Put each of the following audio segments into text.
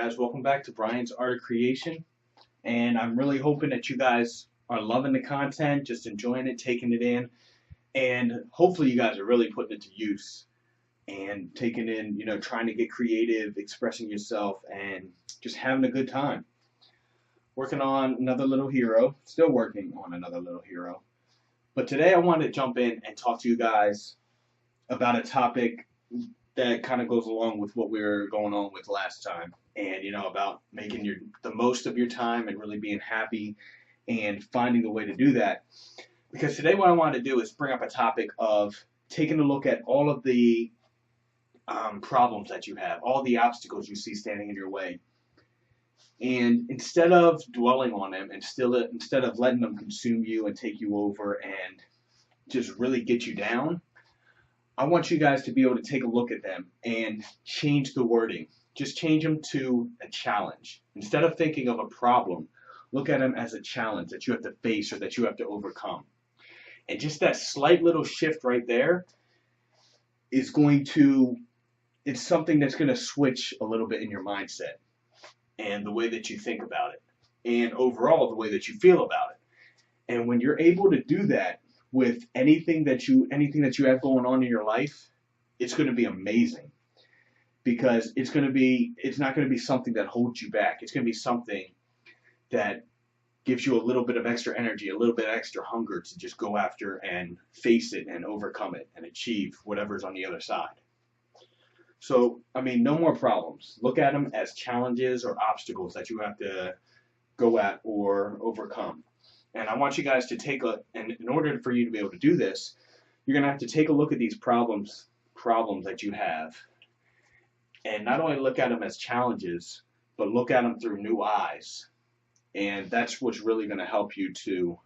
guys, welcome back to Brian's Art of Creation. And I'm really hoping that you guys are loving the content, just enjoying it, taking it in, and hopefully you guys are really putting it to use and taking in, trying to get creative, expressing yourself, and just having a good time. Working on another little hero, still working on another little hero. But today I wanted to jump in and talk to you guys about a topic that kind of goes along with what we were going on with last time, and about making the most of your time and really being happy and finding a way to do that. Because today what I want to do is bring up a topic of taking a look at all of the problems that you have, all the obstacles you see standing in your way, and instead of dwelling on them and instead of letting them consume you and take you over and just really get you down, I want you guys to be able to take a look at them and change the wording. Just change them to a challenge. Instead of thinking of a problem, look at them as a challenge that you have to face or that you have to overcome. And just that slight little shift right there is it's something that's going to switch a little bit in your mindset and the way that you think about it and overall the way that you feel about it. And when you're able to do that, with anything that you have going on in your life, it's going to be amazing, because it's not going to be something that holds you back. It's going to be something that gives you a little bit of extra energy, a little bit of extra hunger to just go after and face it and overcome it and achieve whatever's on the other side. So, no more problems. Look at them as challenges or obstacles that you have to go at or overcome. And I want you guys to and in order for you to be able to do this, you're going to have to take a look at these problems that you have, and not only look at them as challenges, but look at them through new eyes. And that's what's really going to help you to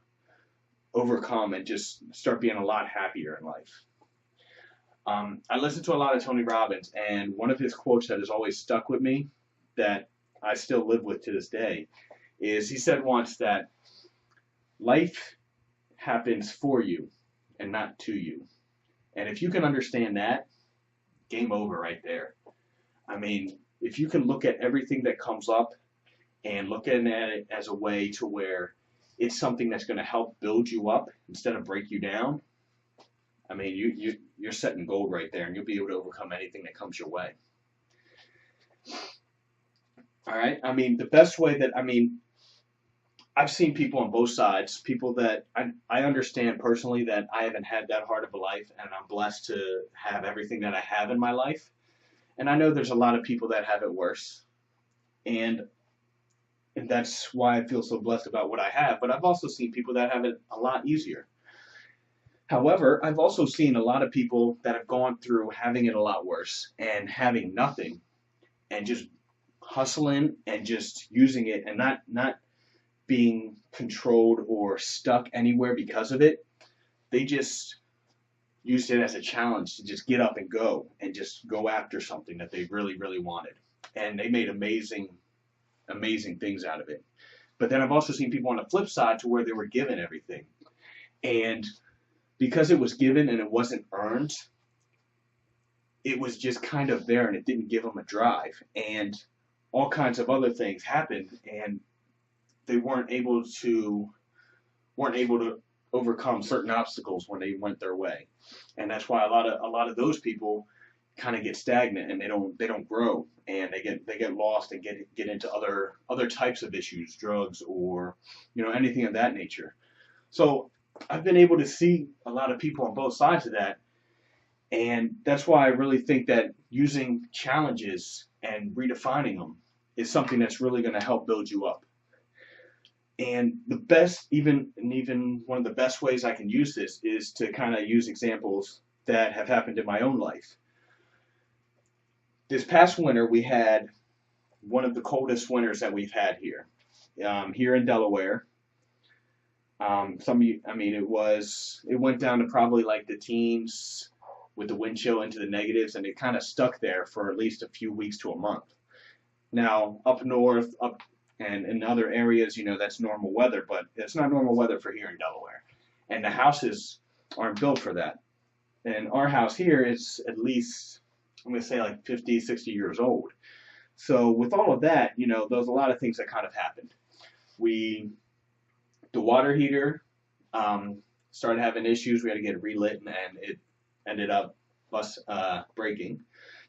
overcome and just start being a lot happier in life. I listen to a lot of Tony Robbins, and one of his quotes that has always stuck with me, that I still live with to this day, is he said once that life happens for you and not to you. And if you can understand that, game over right there. If you can look at everything that comes up and look at it as a way to where it's something that's going to help build you up instead of break you down, you're setting gold right there, and you'll be able to overcome anything that comes your way. All right? The best way that, I've seen people on both sides, people that I understand personally that I haven't had that hard of a life, and I'm blessed to have everything that I have in my life. And I know there's a lot of people that have it worse, and that's why I feel so blessed about what I have. But I've also seen people that have it a lot easier. However, I've also seen a lot of people that have gone through having it a lot worse and having nothing and just hustling and just using it and not being controlled or stuck anywhere because of it. They just used it as a challenge to just get up and go and just go after something that they really, really wanted. And they made amazing, amazing things out of it. But then I've also seen people on the flip side to where they were given everything. And because it was given and it wasn't earned, it was just kind of there, and it didn't give them a drive. And all kinds of other things happened, and they weren't able to overcome certain obstacles when they went their way. And that's why a lot of those people kind of get stagnant, and they don't grow, and they get lost and get into other types of issues, drugs, or anything of that nature. So I've been able to see a lot of people on both sides of that, and that's why I really think that using challenges and redefining them is something that's really going to help build you up. And the best, even one of the best ways I can use this is to kind of use examples that have happened in my own life. This past winter, we had one of the coldest winters that we've had here in Delaware. It went down to probably like the teens with the wind chill into the negatives, and it kind of stuck there for at least a few weeks to a month. Now, up north, and in other areas, that's normal weather, but it's not normal weather for here in Delaware. And the houses aren't built for that. And our house here is at least, I'm going to say like 50, 60 years old. So with all of that, there was a lot of things that kind of happened. The water heater started having issues. We had to get it relit, and it ended up us breaking.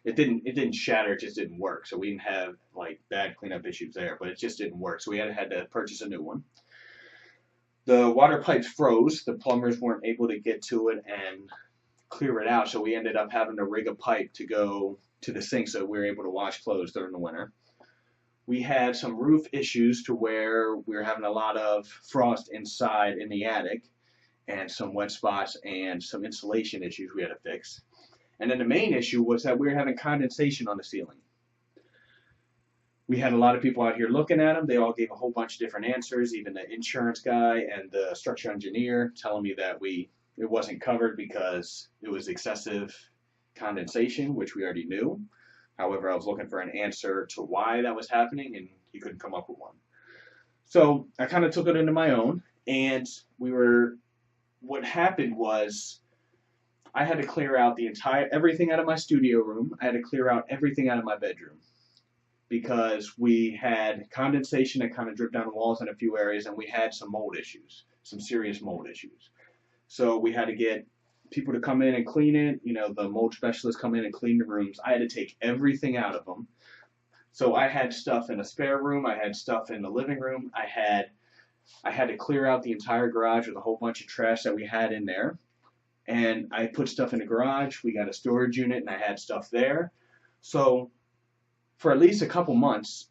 It didn't shatter. It just didn't work. So we didn't have like bad cleanup issues there, but it just didn't work. So we had to purchase a new one. The water pipes froze. The plumbers weren't able to get to it and clear it out. So we ended up having to rig a pipe to go to the sink so we were able to wash clothes during the winter. We had some roof issues to where we were having a lot of frost inside in the attic and some wet spots and some insulation issues we had to fix. And then the main issue was that we were having condensation on the ceiling. We had a lot of people out here looking at them. They all gave a whole bunch of different answers, even the insurance guy and the structural engineer telling me that it wasn't covered because it was excessive condensation, which we already knew. However, I was looking for an answer to why that was happening, and he couldn't come up with one. So I kind of took it into my own, and what happened was I had to clear out everything out of my studio room. I had to clear out everything out of my bedroom because we had condensation that kind of dripped down the walls in a few areas, and we had some mold issues, some serious mold issues. So we had to get people to come in and clean it. The mold specialists come in and clean the rooms. I had to take everything out of them. So I had stuff in a spare room. I had stuff in the living room. I had to clear out the entire garage with a whole bunch of trash that we had in there. And I put stuff in the garage. We got a storage unit, and I had stuff there. So for at least a couple months,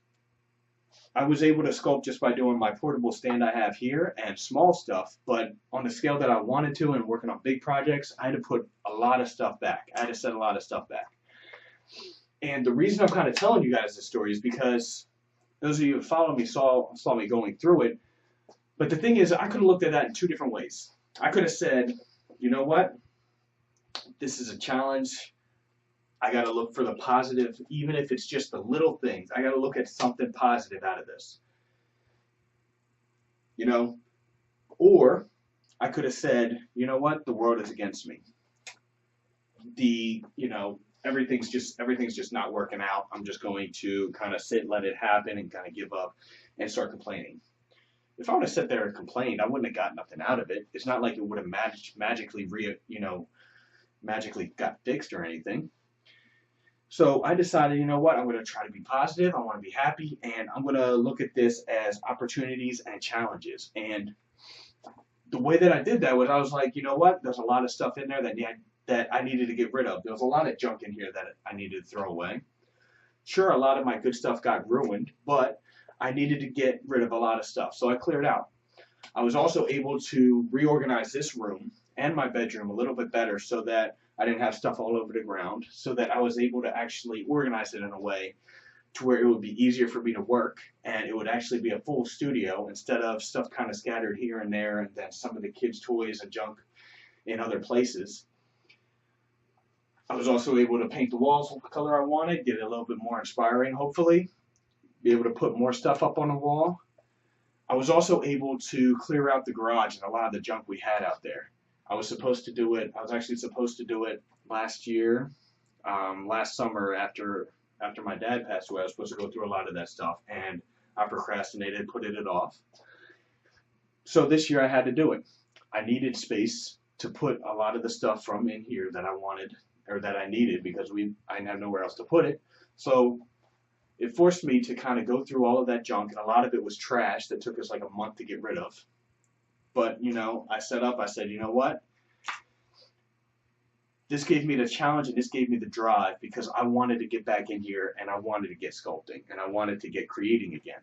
I was able to sculpt just by doing my portable stand I have here and small stuff, but on the scale that I wanted to and working on big projects, I had to put a lot of stuff back. I had to set a lot of stuff back. And the reason I'm kind of telling you guys this story is because those of you who follow me saw me going through it. But the thing is, I could have looked at that in two different ways. I could have said, you know what? This is a challenge. I got to look for the positive, even if it's just the little things. I got to look at something positive out of this. Or I could have said, you know what? The world is against me. Everything's just not working out. I'm just going to kind of sit, let it happen, and kind of give up and start complaining. If I would have sat there and complained, I wouldn't have got nothing out of it. It's not like it would have magically got fixed or anything. So I decided, you know what, I'm going to try to be positive, I want to be happy, and I'm going to look at this as opportunities and challenges. And the way that I did that was I was like, you know what, there's a lot of stuff in there that I needed to get rid of. There was a lot of junk in here that I needed to throw away. Sure, a lot of my good stuff got ruined, but I needed to get rid of a lot of stuff, so I cleared out. I was also able to reorganize this room and my bedroom a little bit better so that I didn't have stuff all over the ground, so that I was able to actually organize it in a way to where it would be easier for me to work, and it would actually be a full studio instead of stuff kind of scattered here and there, and then some of the kids' toys and junk in other places. I was also able to paint the walls the color I wanted, get it a little bit more inspiring, hopefully, be able to put more stuff up on the wall. I was also able to clear out the garage and a lot of the junk we had out there. I was actually supposed to do it last year, last summer after my dad passed away. I was supposed to go through a lot of that stuff, and I procrastinated, put it off. So this year I had to do it. I needed space to put a lot of the stuff from in here that I wanted, or that I needed, because I didn't have nowhere else to put it. So it forced me to kind of go through all of that junk, and a lot of it was trash that took us like a month to get rid of. But, I said, you know what? This gave me the challenge, and this gave me the drive, because I wanted to get back in here, and I wanted to get sculpting, and I wanted to get creating again.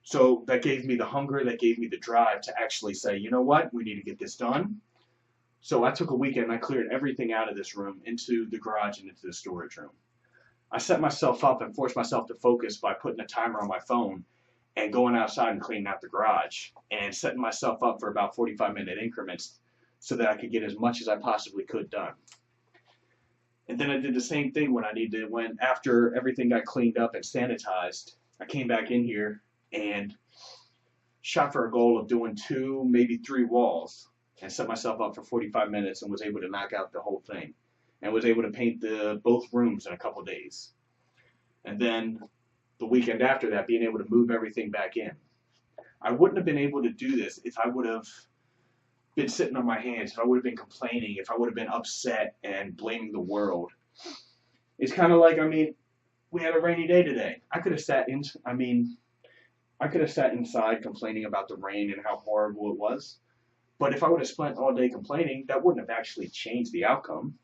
So that gave me the hunger, that gave me the drive to actually say, you know what? We need to get this done. So I took a weekend, and I cleared everything out of this room into the garage and into the storage room. I set myself up and forced myself to focus by putting a timer on my phone and going outside and cleaning out the garage, and setting myself up for about 45-minute increments so that I could get as much as I possibly could done. And then I did the same thing when after everything got cleaned up and sanitized, I came back in here and shot for a goal of doing 2, maybe 3 walls, and set myself up for 45 minutes and was able to knock out the whole thing, and was able to paint both rooms in a couple days. and then the weekend after that being able to move everything back in. I wouldn't have been able to do this if I would have been sitting on my hands, if I would have been complaining, if I would have been upset and blaming the world. It's kind of like, we had a rainy day today. I could have sat inside complaining about the rain and how horrible it was. But if I would have spent all day complaining, that wouldn't have actually changed the outcome.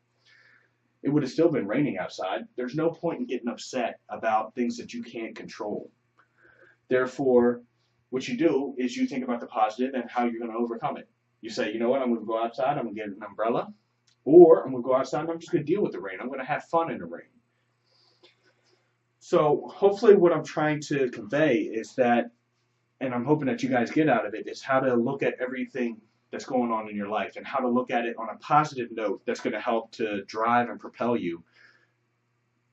It would have still been raining outside. There's no point in getting upset about things that you can't control. Therefore, what you do is you think about the positive and how you're going to overcome it. You say, you know what, I'm going to go outside, I'm going to get an umbrella, or I'm going to go outside and I'm just going to deal with the rain. I'm going to have fun in the rain. So hopefully what I'm trying to convey is that, and I'm hoping that you guys get out of it, is how to look at everything that's going on in your life and how to look at it on a positive note that's going to help to drive and propel you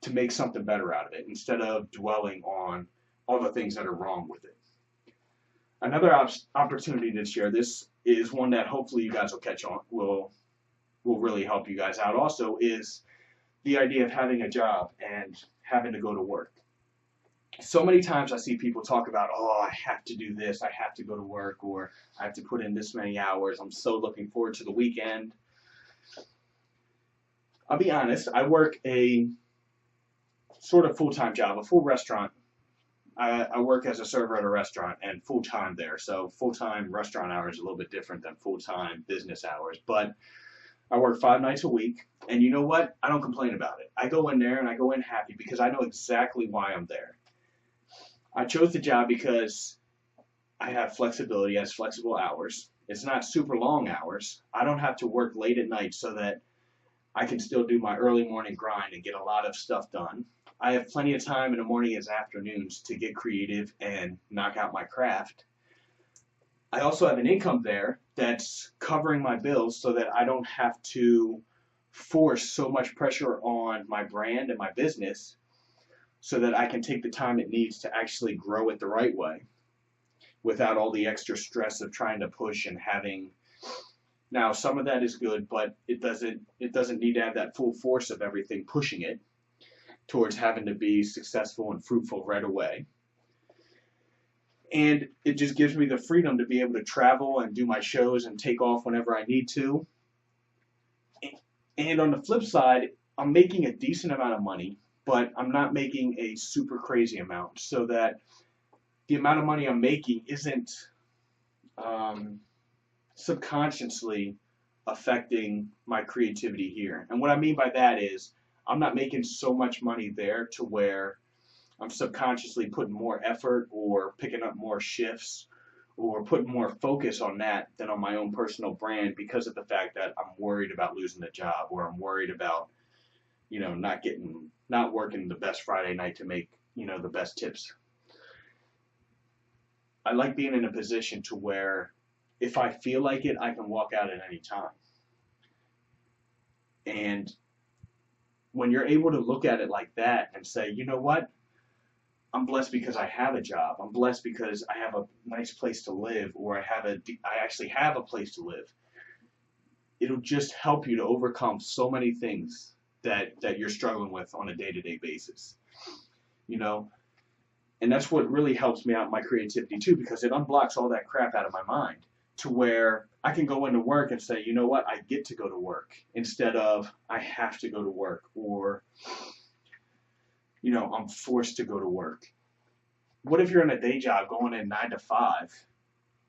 to make something better out of it instead of dwelling on all the things that are wrong with it. Another opportunity to share this is one that hopefully you guys will catch on, will really help you guys out also, is the idea of having a job and having to go to work. So many times I see people talk about, oh, I have to do this, I have to go to work, or I have to put in this many hours, I'm so looking forward to the weekend. I'll be honest, I work a sort of full-time job, a full restaurant. I work as a server at a restaurant and full-time there. So full-time restaurant hours is a little bit different than full-time business hours. But I work 5 nights a week. And you know what? I don't complain about it. I go in there and I go in happy because I know exactly why I'm there. I chose the job because I have flexibility, as flexible hours. It's not super long hours. I don't have to work late at night so that I can still do my early morning grind and get a lot of stuff done. I have plenty of time in the morning and afternoons to get creative and knock out my craft. I also have an income there that's covering my bills so that I don't have to force so much pressure on my brand and my business so that I can take the time it needs to actually grow it the right way without all the extra stress of trying to push and having. Now, some of that is good, but it doesn't need to have that full force of everything pushing it towards having to be successful and fruitful right away. And it just gives me the freedom to be able to travel and do my shows and take off whenever I need to. And on the flip side, I'm making a decent amount of money, but I'm not making a super crazy amount, so that the amount of money I'm making isn't subconsciously affecting my creativity here. And what I mean by that is I'm not making so much money there to where I'm subconsciously putting more effort or picking up more shifts or putting more focus on that than on my own personal brand because of the fact that I'm worried about losing the job, or I'm worried about, not working the best Friday night to make, the best tips. I like being in a position to where if I feel like it, I can walk out at any time. And when you're able to look at it like that and say, you know what, I'm blessed because I have a job. I'm blessed because I have a nice place to live, or I actually have a place to live. It'll just help you to overcome so many things that you're struggling with on a day-to-day basis. And that's what really helps me out in my creativity too, because it unblocks all that crap out of my mind to where I can go into work and say, you know what, I get to go to work instead of I have to go to work, or, I'm forced to go to work. What if you're in a day job going in 9 to 5?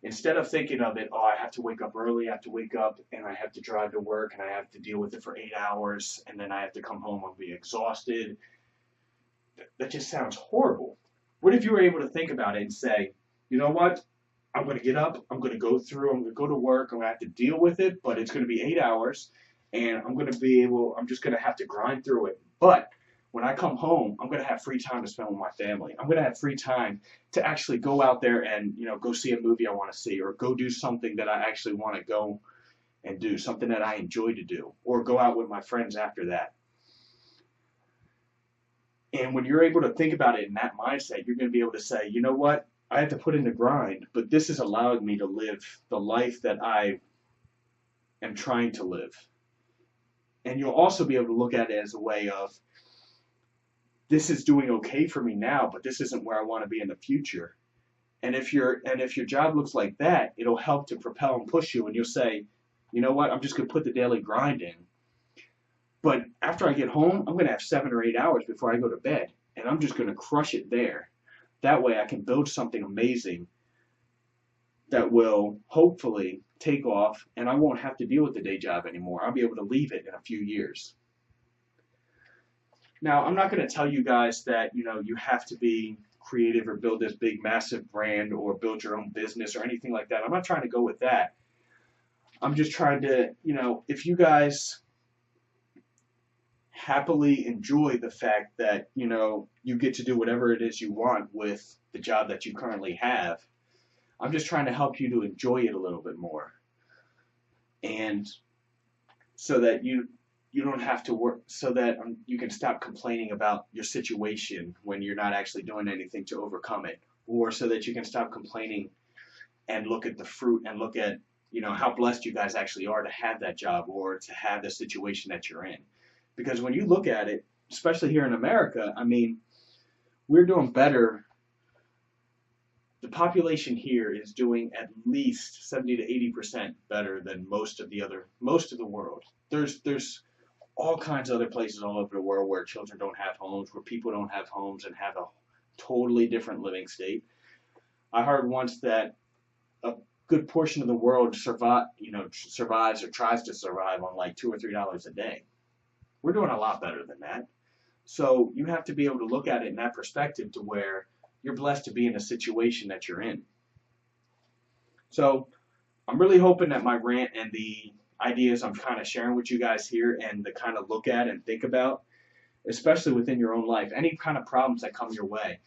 Instead of thinking of it, oh, I have to wake up early, I have to wake up and I have to drive to work and I have to deal with it for 8 hours and then I have to come home and be exhausted. That just sounds horrible. What if you were able to think about it and say, you know what? I'm going to get up, I'm going to go to work, I'm going to have to deal with it, but it's going to be 8 hours, and I'm just going to have to grind through it. But when I come home, I'm going to have free time to spend with my family. I'm going to have free time to actually go out there and, go see a movie I want to see, or go do something that I actually want to go and do, something that I enjoy to do, or go out with my friends after that. And when you're able to think about it in that mindset, you're going to be able to say, you know what? I have to put in the grind, but this is allowing me to live the life that I am trying to live. And you'll also be able to look at it as a way of this is doing okay for me now, but this isn't where I want to be in the future. And if your job looks like that, it'll help to propel and push you, and you'll say, you know what, I'm just gonna put the daily grind in. But after I get home, I'm gonna have 7 or 8 hours before I go to bed, and I'm just gonna crush it there. That way I can build something amazing that will hopefully take off, and I won't have to deal with the day job anymore. I'll be able to leave it in a few years. Now, I'm not going to tell you guys that, you have to be creative or build this big, massive brand or build your own business or anything like that. I'm not trying to go with that. I'm just trying to, if you guys happily enjoy the fact that, you get to do whatever it is you want with the job that you currently have, I'm just trying to help you to enjoy it a little bit more. And so that you don't have to work, so that you can stop complaining about your situation when you're not actually doing anything to overcome it, or so that you can stop complaining and look at the fruit and look at, how blessed you guys actually are to have that job or to have the situation that you're in. Because when you look at it, especially here in America, we're doing better. The population here is doing at least 70 to 80% better than most of the world. There's all kinds of other places all over the world where children don't have homes, where people don't have homes and have a totally different living state. I heard once that a good portion of the world survives or tries to survive on like $2 or $3 a day. We're doing a lot better than that. So you have to be able to look at it in that perspective, to where you're blessed to be in a situation that you're in. So I'm really hoping that my rant and the ideas I'm kind of sharing with you guys here, and to kind of look at and think about, especially within your own life, any kind of problems that come your way,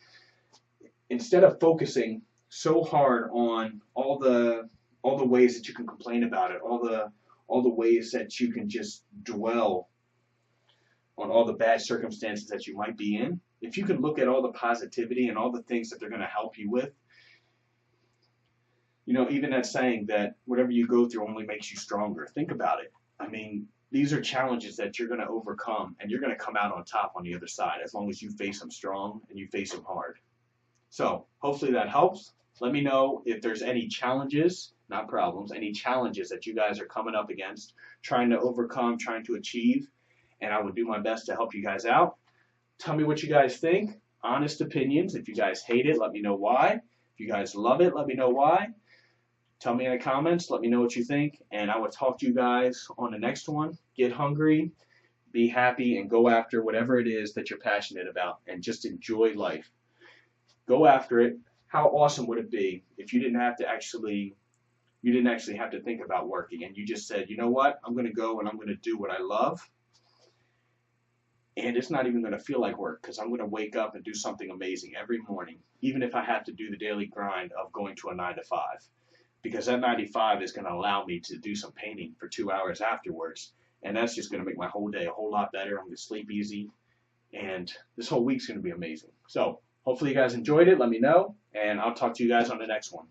instead of focusing so hard on all the ways that you can complain about it, all the ways that you can just dwell on all the bad circumstances that you might be in, if you can look at all the positivity and all the things that they're going to help you with, even that saying that whatever you go through only makes you stronger. Think about it. These are challenges that you're going to overcome, and you're going to come out on top on the other side, as long as you face them strong and you face them hard. So hopefully that helps. Let me know if there's any challenges, not problems, any challenges that you guys are coming up against, trying to overcome, trying to achieve, and I will do my best to help you guys out. Tell me what you guys think. Honest opinions. If you guys hate it, let me know why. If you guys love it, let me know why. Tell me in the comments. Let me know what you think. And I will talk to you guys on the next one. Get hungry, be happy, and go after whatever it is that you're passionate about. And just enjoy life. Go after it. How awesome would it be if you didn't actually have to think about working, and you just said, you know what, I'm going to go and I'm going to do what I love. And it's not even going to feel like work, because I'm going to wake up and do something amazing every morning, even if I have to do the daily grind of going to a 9 to 5. Because that 9 to 5 is going to allow me to do some painting for 2 hours afterwards. And that's just going to make my whole day a whole lot better. I'm going to sleep easy. And this whole week's going to be amazing. So hopefully you guys enjoyed it. Let me know. And I'll talk to you guys on the next one.